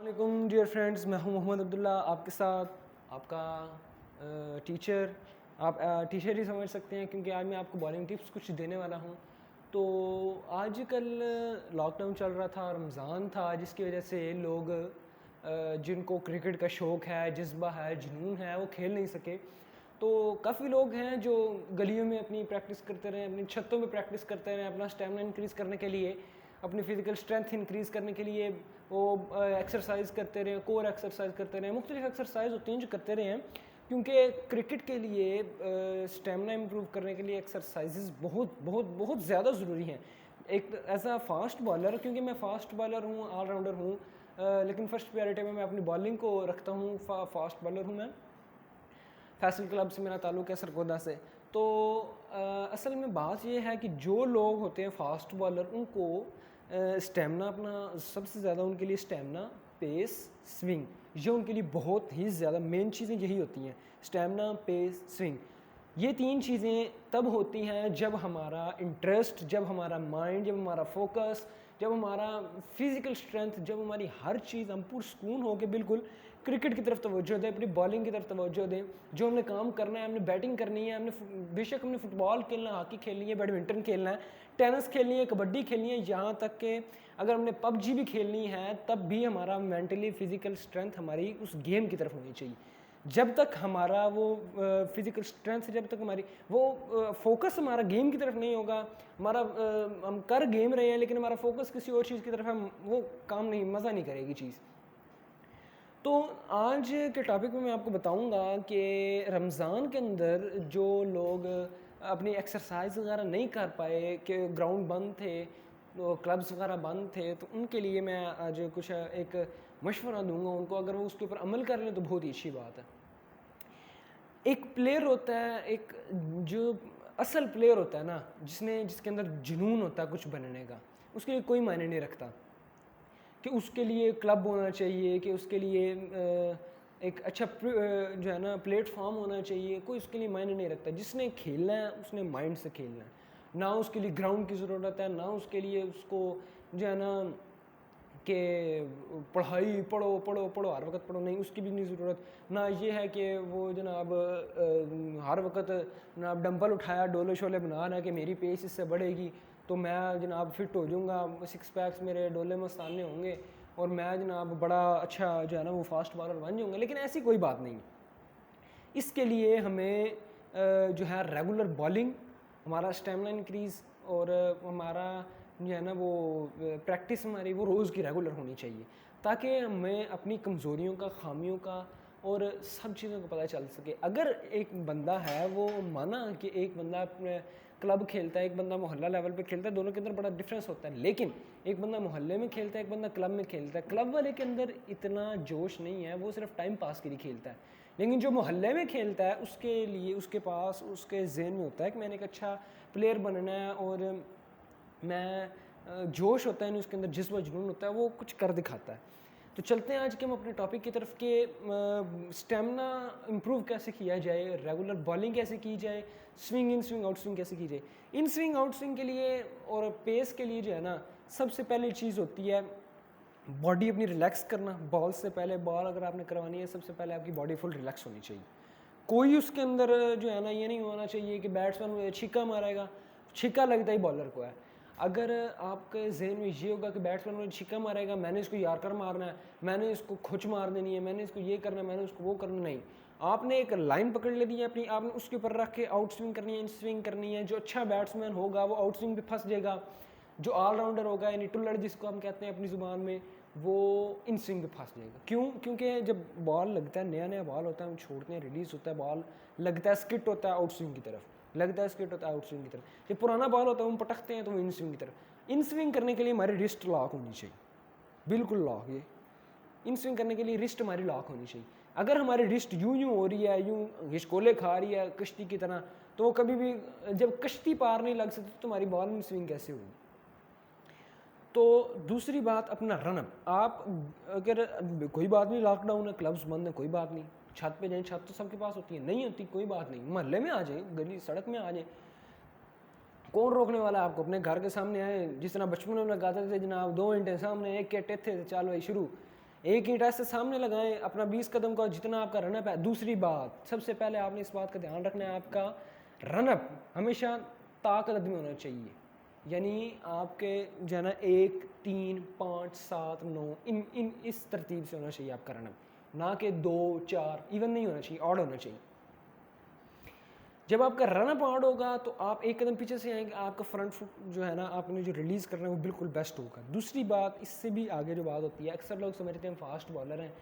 वालेकुम dear friends, मैं हूं मोहम्मद अब्दुल्ला आपके साथ आपका टीचर। आप टीचर ही समझ सकते हैं क्योंकि आज मैं आपको बॉलिंग टिप्स कुछ देने वाला हूं। तो आजकल लॉकडाउन चल रहा था, रमज़ान था, जिसकी वजह से लोग जिनको क्रिकेट का शौक़ है, जज्बा है, जुनून है, वो खेल नहीं सके। तो काफ़ी लोग हैं जो गलियों में अपनी प्रैक्टिस करते रहे, अपनी छतों में प्रैक्टिस करते रहे, अपना स्टेमिना इंक्रीज़ करने के लिए, अपनी फ़िज़िकल स्ट्रेंथ इंक्रीज़ करने के लिए वो एक्सरसाइज करते रहे, कोर एक्सरसाइज करते रहे, मुख्तलिफ एक्सरसाइज होती हैं जो करते रहे हैं। क्योंकि क्रिकेट के लिए स्टेमिना इम्प्रूव करने के लिए एक्सरसाइजेज बहुत बहुत बहुत ज़्यादा ज़रूरी हैं। एक एज अ फास्ट बॉलर, क्योंकि मैं फास्ट बॉलर हूँ, ऑलराउंडर हूँ, लेकिन फर्स्ट प्रायोरिटी में मैं अपनी बॉलिंग को रखता हूँ। फास्ट बॉलर हूँ मैं। फैसल क्लब से मेरा ताल्लुक़ है, सरगोदा से। तो असल में बात यह है कि जो लोग होते हैं फास्ट बॉलर, उनको स्टेमिना अपना सबसे ज़्यादा, उनके लिए स्टेमिना, पेस, स्विंग, ये उनके लिए बहुत ही ज़्यादा मेन चीज़ें यही होती हैं। स्टेमिना, पेस, स्विंग, ये तीन चीज़ें तब होती हैं जब हमारा इंटरेस्ट, जब हमारा माइंड, जब हमारा फोकस, जब हमारा फिज़िकल स्ट्रेंथ, जब हमारी हर चीज़, हम पुरसकून हो के बिल्कुल क्रिकेट की तरफ तवज्जो दें, अपनी बॉलिंग की तरफ तवज्जो दें। जो हमने काम करना है, हमने बैटिंग करनी है, हमने बेशक हमने फुटबॉल खेलना है, हॉकी खेलनी है, बैडमिंटन खेलना है, टेनिस खेलनी है, कबड्डी खेलनी है, यहाँ तक कि अगर हमने पबजी भी खेलनी है, तब भी हमारा मेंटली फ़िज़िकल स्ट्रेंथ हमारी उस गेम की तरफ होनी चाहिए। जब तक हमारा वो फिज़िकल स्ट्रेंथ, जब तक हमारी वो फोकस हमारा गेम की तरफ नहीं होगा, हमारा हम कर गेम रहे हैं लेकिन हमारा फोकस किसी और चीज़ की तरफ है, वो काम नहीं, मज़ा नहीं करेगी चीज़। तो आज के टॉपिक में मैं आपको बताऊंगा कि रमज़ान के अंदर जो लोग अपनी एक्सरसाइज वगैरह नहीं कर पाए, कि ग्राउंड बंद थे, तो क्लब्स वगैरह बंद थे, तो उनके लिए मैं आज कुछ एक मशवरा दूंगा उनको। अगर वो उसके ऊपर अमल कर लें तो बहुत ही अच्छी बात है। एक प्लेयर होता है, एक जो असल प्लेयर होता है ना, जिसके अंदर जुनून होता है कुछ बनने का, उसके लिए कोई मायने नहीं रखता कि उसके लिए क्लब होना चाहिए, कि उसके लिए एक अच्छा जो है ना प्लेटफॉर्म होना चाहिए, कोई उसके लिए मायने नहीं रखता। जिसने खेलना है उसने माइंड से खेलना है, ना उसके लिए ग्राउंड की ज़रूरत है, ना उसके लिए उसको जो है ना कि पढ़ाई पढ़ो पढ़ो पढ़ो हर वक्त पढ़ो, नहीं, उसकी भी नहीं ज़रूरत। ना ये है कि वो जनाब हर वक्त जनाब डंबल उठाया, डोले शोले बना रहा है कि मेरी पेस इससे बढ़ेगी तो मैं जनाब फिट हो जाऊँगा, सिक्स पैक्स मेरे डोले मस्ताने होंगे और मैं जनाब बड़ा अच्छा जो है ना वो फास्ट बॉलर बन जाऊँगा। लेकिन ऐसी कोई बात नहीं। इसके लिए हमें जो है रेगुलर बॉलिंग, हमारा स्टेमिना इंक्रीज़ और हमारा जो है ना वो प्रैक्टिस हमारी वो रोज़ की रेगुलर होनी चाहिए, ताकि हमें अपनी कमज़ोरियों का, ख़ामियों का और सब चीज़ों का पता चल सके। अगर एक बंदा है, वो माना कि एक बंदा अपने क्लब खेलता है, एक बंदा मोहल्ला लेवल पे खेलता है, दोनों के अंदर बड़ा डिफरेंस होता है। लेकिन एक बंदा मोहल्ले में खेलता है, एक बंदा क्लब में खेलता है। क्लब वाले के अंदर इतना जोश नहीं है, वो सिर्फ टाइम पास के लिए खेलता है। लेकिन जो मोहल्ले में खेलता है, उसके लिए, उसके पास, उसके ज़हन में होता है कि मैंने एक अच्छा प्लेयर बनना है और मैं जोश होता है नहीं, उसके अंदर जिस्म जुनून होता है, वो कुछ कर दिखाता है। तो चलते हैं आज के हम अपने टॉपिक की तरफ के स्टेमिना इम्प्रूव कैसे किया जाए, रेगुलर बॉलिंग कैसे की जाए, swing in swing out swing कैसे की जाए। इन स्विंग आउट स्विंग के लिए और पेस के लिए जो है ना, सबसे पहली चीज़ होती है बॉडी अपनी रिलैक्स करना। बॉल से पहले, बॉल अगर आपने करवानी है, सबसे पहले आपकी बॉडी फुल रिलैक्स होनी चाहिए। कोई उसके अंदर जो है ना ये नहीं होना चाहिए कि बैट्समैन छिक्का मारेगा, छिक्का लगता ही बॉलर को है। अगर आपके जहन में ये होगा कि बैट्समैन मुझे छिक्का मारेगा, मैंने इसको यार्कर मारना है, मैंने इसको खुच मार देनी है, मैंने इसको ये करना है, मैंने उसको वो करना, नहीं। आपने एक लाइन पकड़ लेनी है अपनी, आपने उसके ऊपर रख के आउट स्विंग करनी है, इन स्विंग करनी है। जो अच्छा बैट्समैन होगा वो आउट स्विंग पे फंस जाएगा, जो ऑलराउंडर होगा यानी टुल्लड़ जिसको हम कहते हैं अपनी ज़ुबान में, वो इन स्विंग पे फंस जाएगा। क्यों? क्योंकि जब बॉल लगता है, नया नया बॉल होता है, हम छोड़ते हैं, रिलीज़ होता है, बॉल लगता है, स्किट होता है आउट स्विंग की तरफ, लगता है स्किट होता है आउट स्विंग की तरफ। जब पुराना बॉल होता है हम पटकते हैं तो वो इन स्विंग की तरफ। इन स्विंग करने के लिए हमारी रिस्ट लॉक होनी चाहिए, बिल्कुल लॉक। ये इन स्विंग करने के लिए रिस्ट हमारी लॉक होनी चाहिए। अगर हमारी रिस्ट यूं यूं हो रही है, यूं हिचकोले खा रही है कश्ती की तरह, तो वो कभी भी, जब कश्ती पार नहीं लग सकती तो तुम्हारी बॉल में स्विंग कैसे होगी। तो दूसरी बात, अपना रनअप। आप अगर कोई बात नहीं, लॉकडाउन है, क्लब्स बंद है, कोई बात नहीं, छत पे जाएं, छत तो सबके पास होती है, नहीं होती कोई बात नहीं, मोहल्ले में आ जाए, गली सड़क में आ जाए, कौन रोकने वाला है आपको। अपने घर के सामने आए, जिस तरह बचपन में लगाते थे जनाब, 2 घंटे सामने, एक के टेथे चल भाई शुरू, एक ईंट ऐसे सामने लगाएं, अपना 20 कदम का जितना आपका रनअप है। दूसरी बात, सबसे पहले आपने इस बात का ध्यान रखना है, आपका रनअप हमेशा ताकत में होना चाहिए, यानी आपके जो है ना 1, 3, 5, 7, 9 इन इस तरतीब से होना चाहिए आपका रनअप, ना कि 2, 4 इवन नहीं होना चाहिए, ऑड होना चाहिए। जब आपका रनअप ऑड होगा तो आप एक कदम पीछे से आएंगे, आपका फ्रंट फुट जो है ना आपने जो रिलीज़ करना है वो बिल्कुल बेस्ट होगा। दूसरी बात, इससे भी आगे जो बात होती है, अक्सर लोग समझते हैं हम फास्ट बॉलर हैं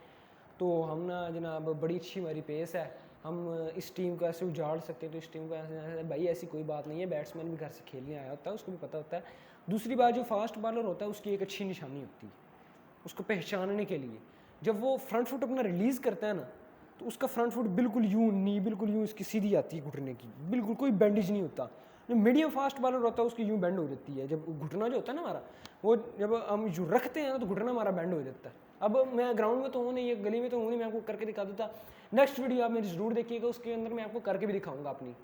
तो हम ना जनाब बड़ी अच्छी हमारी पेस है, हम इस टीम को ऐसे उजाड़ सकते हैं, तो इस टीम को ऐसे। भाई ऐसी कोई बात नहीं है, बैट्समैन भी घर से खेलने आया होता है, उसको भी पता होता है। दूसरी बात, जो फास्ट बॉलर होता है उसकी एक अच्छी निशानी होती है उसको पहचानने के लिए, जब वो फ्रंट फुट अपना रिलीज़ करता है ना तो उसका फ्रंट फुट बिल्कुल यूं नहीं, बिल्कुल यूं इसकी सीधी आती है घुटने की, बिल्कुल कोई बेंडेज नहीं होता। जो मीडियम फास्ट बॉलर होता है उसकी यूं बेंड हो जाती है, जब घुटना जो होता है ना हमारा, वो जब हम यूं रखते हैं ना तो घुटना हमारा बेंड हो जाता है। अब मैं ग्राउंड में तो हूँ नहीं, ये गली में तो हूँ नहीं, मैं आपको करके दिखा देता। नेक्स्ट वीडियो आप मेरी ज़रूर देखिएगा, उसके अंदर मैं आपको करके भी दिखाऊंगा अपनी।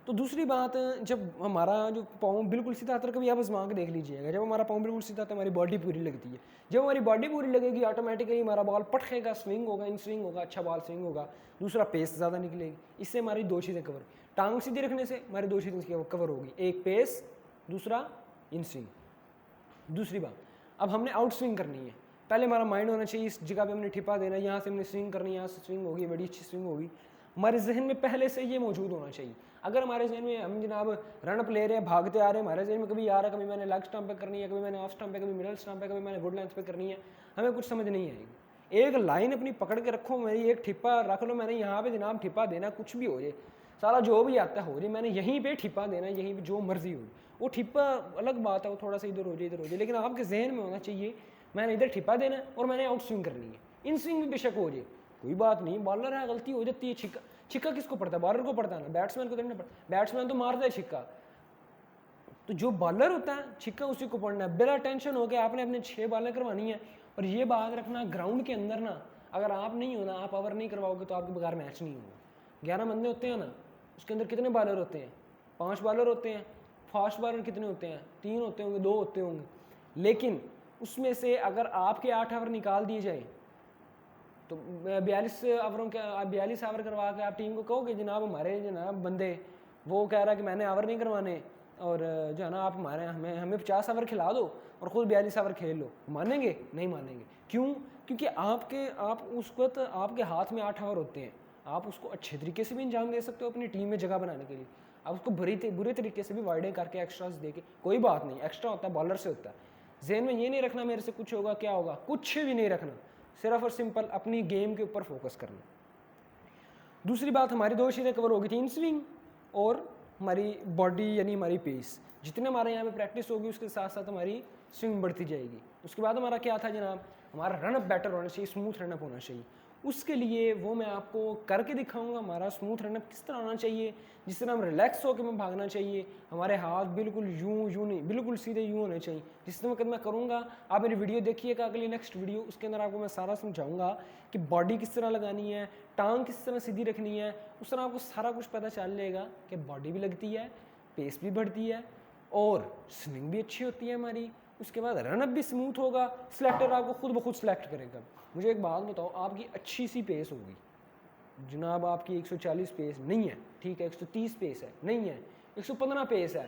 तो दूसरी बात, जब हमारा जो पाँव बिल्कुल सीधा आता है, कभी आप आजमा के देख लीजिएगा, जब हमारा पाँव बिल्कुल सीधा आता है हमारी बॉडी पूरी लगती है। जब हमारी बॉडी पूरी लगेगी ऑटोमेटिकली हमारा बॉल पटखेगा, स्विंग होगा, इन स्विंग होगा, अच्छा बॉल स्विंग होगा। दूसरा, पेस ज़्यादा निकलेगी, इससे हमारी 2 चीज़ें कवर, टांग सीधी रखने से हमारी 2 चीज़ें कवर होगी, एक पेस, दूसरा इन स्विंग। दूसरी बात, अब हमने आउट स्विंग करनी है, पहले हमारा माइंड होना चाहिए इस जगह पे हमने ठिपा देना है, यहाँ से हमने स्विंग करनी है, यहाँ से स्विंग होगी, बड़ी अच्छी स्विंग होगी, हमारे जहन में पहले से ये मौजूद होना चाहिए। अगर हमारे जहन में हम जनाब रनअप ले रहे हैं, भागते आ रहे हैं, हमारे जहन में कभी आ रहा है कभी मैंने लेग स्टंप पे करनी है, कभी मैंने ऑफ स्टंप पे, कभी मिडल स्टंप पे, कभी मैंने गुड लेंथ पे करनी है, हमें कुछ समझ नहीं आएगी। एक लाइन अपनी पकड़ के रखो, मेरी एक ठिप्पा रख लो, मैंने यहाँ पे जनाब ठिप्पा देना, कुछ भी हो जाए, सारा जो भी आता हो जाए, मैंने यहीं पे ठिप्पा देना, यहीं पे जो मर्जी हो। वो ठिप्पा अलग बात है, वो थोड़ा सा इधर हो जाए इधर हो जाए, लेकिन आपके जहन में होना चाहिए मैंने इधर ठिप्पा देना है और मैंने आउट स्विंग करनी है। इन स्विंग भी बेशक हो जाए, कोई बात नहीं, बॉलर है, गलती हो जाती है। छिक्का छिक्का किसको पड़ता है? बॉलर को पड़ता है ना, बैट्समैन को तो नहीं पड़ता। बैट्समैन तो मारता है छिक्का, तो जो बॉलर होता है छिक्का उसी को पड़ना है। बिना टेंशन हो गया, आपने अपने 6 बॉलें करवानी है। और ये बात रखना, ग्राउंड के अंदर ना अगर आप नहीं हो ना, आप ओवर नहीं करवाओगे तो आपके बगैर मैच नहीं होगा। 11 बंदे होते हैं ना, उसके अंदर कितने बॉलर होते हैं? 5 बॉलर होते हैं। फास्ट बॉलर कितने होते हैं? 3 होते होंगे, 2 होते होंगे। लेकिन उसमें से अगर आपके 8 ओवर निकाल दिए जाए तो 42 ओवरों के 42 ओवर करवा के आप टीम को कहोगे जनाब हमारे जनाब बंदे, वो कह रहा है कि मैंने ओवर नहीं करवाने, और जो है ना आप हमारे हमें 50 ओवर खिला दो और ख़ुद 42 ओवर खेल लो, मानेंगे? नहीं मानेंगे। क्यों? क्योंकि आप उस वक्त आपके हाथ में 8 ओवर होते हैं, आप उसको अच्छे तरीके से भी अंजाम दे सकते हो अपनी टीम में जगह बनाने के लिए। आप उसको बुरे तरीके से भी वाइडें करके एक्स्ट्रास दे के, कोई बात नहीं, एक्स्ट्रा होता है बॉलर से होता है। जहन में ये नहीं रखना मेरे से कुछ होगा, क्या होगा, कुछ भी नहीं रखना, सिर्फ और सिंपल अपनी गेम के ऊपर फोकस करना। दूसरी बात, हमारी 2 चीज़ें कवर होगी थी, इन स्विंग और हमारी बॉडी यानी हमारी पेस। जितने हमारे यहाँ पे प्रैक्टिस होगी उसके साथ साथ हमारी स्विंग बढ़ती जाएगी। उसके बाद हमारा क्या था जनाब, हमारा रनअप बेटर होना चाहिए, स्मूथ रनअप होना चाहिए। उसके लिए वो मैं आपको करके दिखाऊंगा, हमारा स्मूथ रनअप किस तरह आना चाहिए, जिस तरह हम रिलैक्स होकर में भागना चाहिए, हमारे हाथ बिल्कुल यूं नहीं, बिल्कुल सीधे यूं होने चाहिए। जिस वक्त मैं करूँगा, आप मेरी वीडियो देखिएगा, अगली नेक्स्ट वीडियो, उसके अंदर आपको मैं सारा समझाऊंगा कि बॉडी किस तरह लगानी है, टांग किस तरह सीधी रखनी है। उस तरह आपको सारा कुछ पता चल जाएगा कि बॉडी भी लगती है, पेस भी बढ़ती है और स्विंग भी अच्छी होती है हमारी। उसके बाद रनअप भी स्मूथ होगा, सिलेक्टर आपको खुद ब खुद सिलेक्ट करेगा। मुझे एक बात बताओ, आपकी अच्छी सी पेस होगी जनाब, आपकी 140 पेस नहीं है, ठीक है, 130 पेस है नहीं है, 115 पेस है,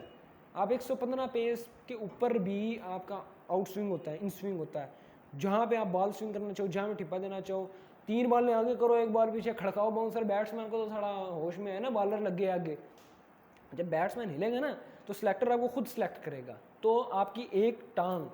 आप 115 पेस के ऊपर भी आपका आउट स्विंग होता है, इन स्विंग होता है। जहाँ पे आप बॉल स्विंग करना चाहो, जहाँ पे टिप्पा देना चाहो, 3 बॉल ने आगे करो, 1 बॉल पीछे, खड़काओ बाउंसर। बैट्समैन को तो थोड़ा होश में है ना, बॉलर लग गए आगे, जब बैट्समैन हिलेगा ना तो सिलेक्टर आपको खुद सिलेक्ट करेगा। तो आपकी एक टांग,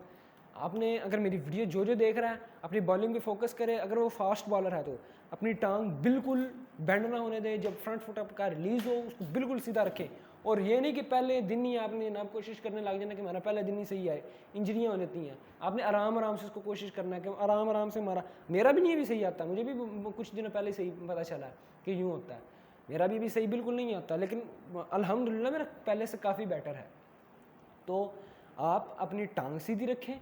आपने अगर मेरी वीडियो जो देख रहा है अपनी बॉलिंग पे फोकस करे, अगर वो फास्ट बॉलर है तो अपनी टांग बिल्कुल बेंड ना होने दे, जब फ्रंट फुट आपका रिलीज़ हो उसको बिल्कुल सीधा रखें। और ये नहीं कि पहले दिन ही आपने ना कोशिश करने लग जाना कि हमारा पहला दिन ही सही आए, इंजरियाँ हो जाती हैं। आपने आराम आराम से उसको कोशिश करना है कि आराम आराम से मारा। मेरा भी नहीं भी सही आता, मुझे भी कुछ दिनों पहले सही पता चला कि यूँ होता है, मेरा भी सही बिल्कुल नहीं आता, लेकिन अल्हम्दुलिल्लाह मेरा पहले से काफ़ी बेटर है। तो आप अपनी टांग सीधी रखें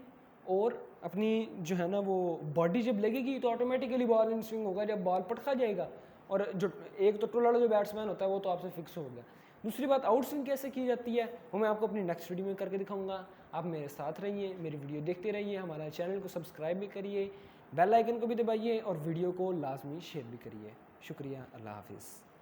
और अपनी जो है ना वो बॉडी जब लगेगी तो ऑटोमेटिकली बॉल इन स्विंग होगा, जब बॉल पटका जाएगा। और जो एक तो टोला जो बैट्समैन होता है वो तो आपसे फिक्स हो गया। दूसरी बात, आउट स्विंग कैसे की जाती है वो मैं आपको अपनी नेक्स्ट वीडियो में करके दिखाऊंगा। आप मेरे साथ रहिए, मेरी वीडियो देखते रहिए, हमारा चैनल को सब्सक्राइब भी करिए, बेल आइकन को भी दबाइए और वीडियो को लाजमी शेयर भी करिए। शुक्रिया, अल्लाह हाफिज़।